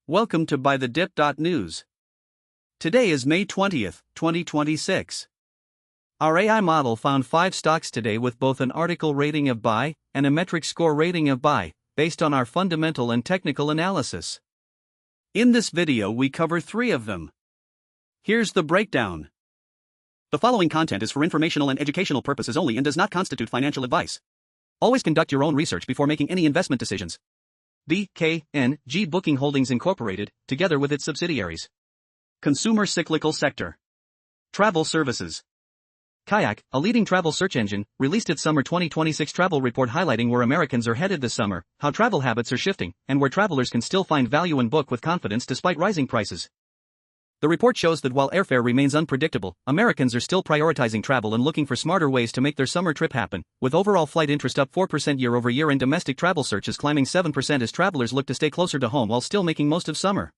Welcome to BuyTheDip.news. Today is May 20th, 2026. Our AI model found 5 stocks today with both an article rating of buy and a metric score rating of buy, based on our fundamental and technical analysis. In this video we cover 3 of them. Here's the breakdown. The following content is for informational and educational purposes only and does not constitute financial advice. Always conduct your own research before making any investment decisions. BKNG Booking Holdings Incorporated, together with its subsidiaries. Consumer cyclical sector. Travel services. Kayak, a leading travel search engine, released its summer 2026 travel report highlighting where Americans are headed this summer, how travel habits are shifting, and where travelers can still find value and book with confidence despite rising prices. The report shows that while airfare remains unpredictable, Americans are still prioritizing travel and looking for smarter ways to make their summer trip happen, with overall flight interest up 4% year-over-year and domestic travel searches climbing 7% as travelers look to stay closer to home while still making most of summer.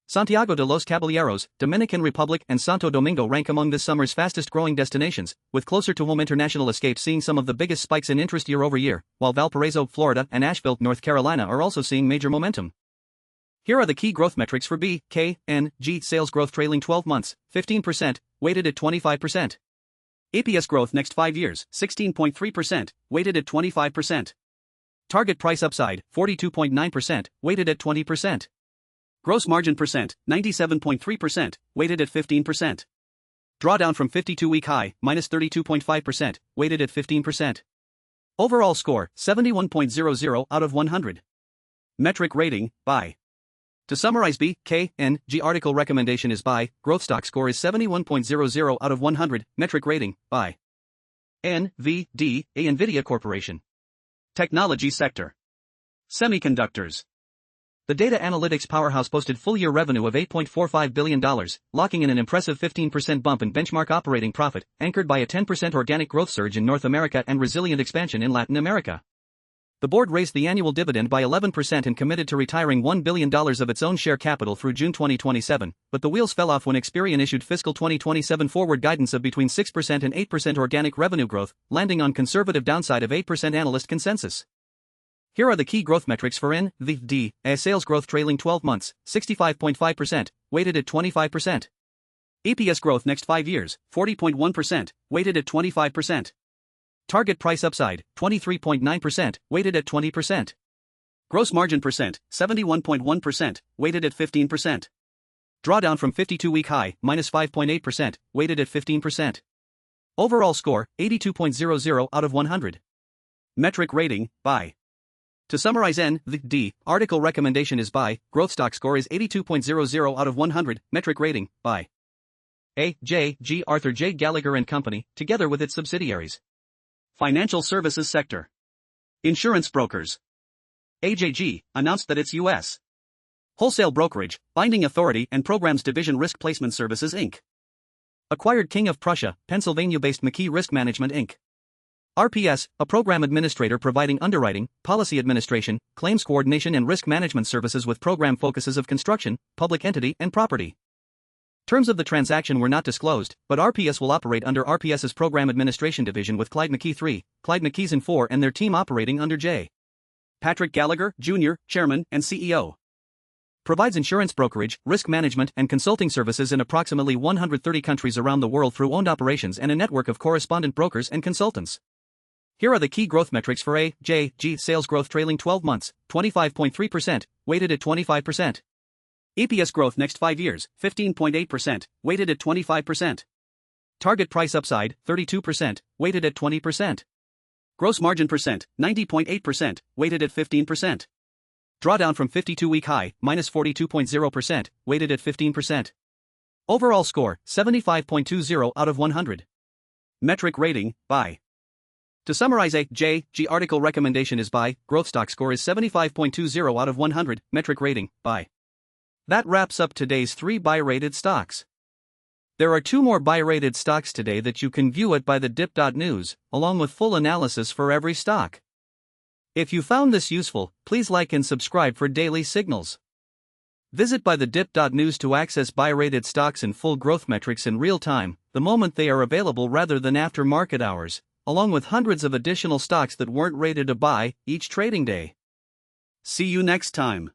Santiago de los Caballeros, Dominican Republic and Santo Domingo rank among this summer's fastest-growing destinations, with closer-to-home international escapes seeing some of the biggest spikes in interest year-over-year, while Valparaiso, Florida and Asheville, North Carolina are also seeing major momentum. Here are the key growth metrics for BKNG: sales growth trailing 12 months, 15%, weighted at 25%. EPS growth next 5 years, 16.3%, weighted at 25%. Target price upside, 42.9%, weighted at 20%. Gross margin percent, 97.3%, weighted at 15%. Drawdown from 52-week high, minus 32.5%, weighted at 15%. Overall score, 71.00 out of 100. Metric rating, buy. To summarize, BKNG article recommendation is buy, growth stock score is 71.00 out of 100, metric rating, buy. NVIDIA Corporation. Technology sector. Semiconductors. The data analytics powerhouse posted full-year revenue of $8.45 billion, locking in an impressive 15% bump in benchmark operating profit, anchored by a 10% organic growth surge in North America and resilient expansion in Latin America. The board raised the annual dividend by 11% and committed to retiring $1 billion of its own share capital through June 2027, but the wheels fell off when Experian issued fiscal 2027 forward guidance of between 6% and 8% organic revenue growth, landing on conservative downside of 8% analyst consensus. Here are the key growth metrics for NVIDIA: sales growth trailing 12 months, 65.5%, weighted at 25%. EPS growth next 5 years, 40.1%, weighted at 25%. Target price upside, 23.9%, weighted at 20%. Gross margin percent, 71.1%, weighted at 15%. Drawdown from 52-week high, minus 5.8%, weighted at 15%. Overall score, 82.00 out of 100. Metric rating, buy. To summarize, NVIDIA article recommendation is buy, growth stock score is 82.00 out of 100, metric rating, buy. AJG Arthur J. Gallagher and Company, together with its subsidiaries. Financial services sector. Insurance brokers. AJG announced that its U.S. wholesale brokerage, binding authority and programs division Risk Placement Services Inc. acquired King of Prussia, Pennsylvania-based McKee Risk Management Inc. RPS, a program administrator providing underwriting, policy administration, claims coordination and risk management services with program focuses of construction, public entity and property. Terms of the transaction were not disclosed, but RPS will operate under RPS's Program Administration Division with Clyde McKee III, Clyde McKeeson IV and their team operating under J. Patrick Gallagher, Jr., Chairman and CEO. Provides insurance brokerage, risk management and consulting services in approximately 130 countries around the world through owned operations and a network of correspondent brokers and consultants. Here are the key growth metrics for AJG: sales growth trailing 12 months, 25.3%, weighted at 25%. EPS growth next 5 years, 15.8%, weighted at 25%. Target price upside, 32%, weighted at 20%. Gross margin percent, 90.8%, weighted at 15%. Drawdown from 52-week high, minus 42.0%, weighted at 15%. Overall score, 75.20 out of 100. Metric rating, buy. To summarize, AJG article recommendation is buy, growth stock score is 75.20 out of 100, metric rating, buy. That wraps up today's 3 buy-rated stocks. There are 2 more buy-rated stocks today that you can view at BuyTheDip.news, along with full analysis for every stock. If you found this useful, please like and subscribe for daily signals. Visit BuyTheDip.news to access buy-rated stocks and full growth metrics in real time, the moment they are available rather than after market hours, along with hundreds of additional stocks that weren't rated a buy each trading day. See you next time.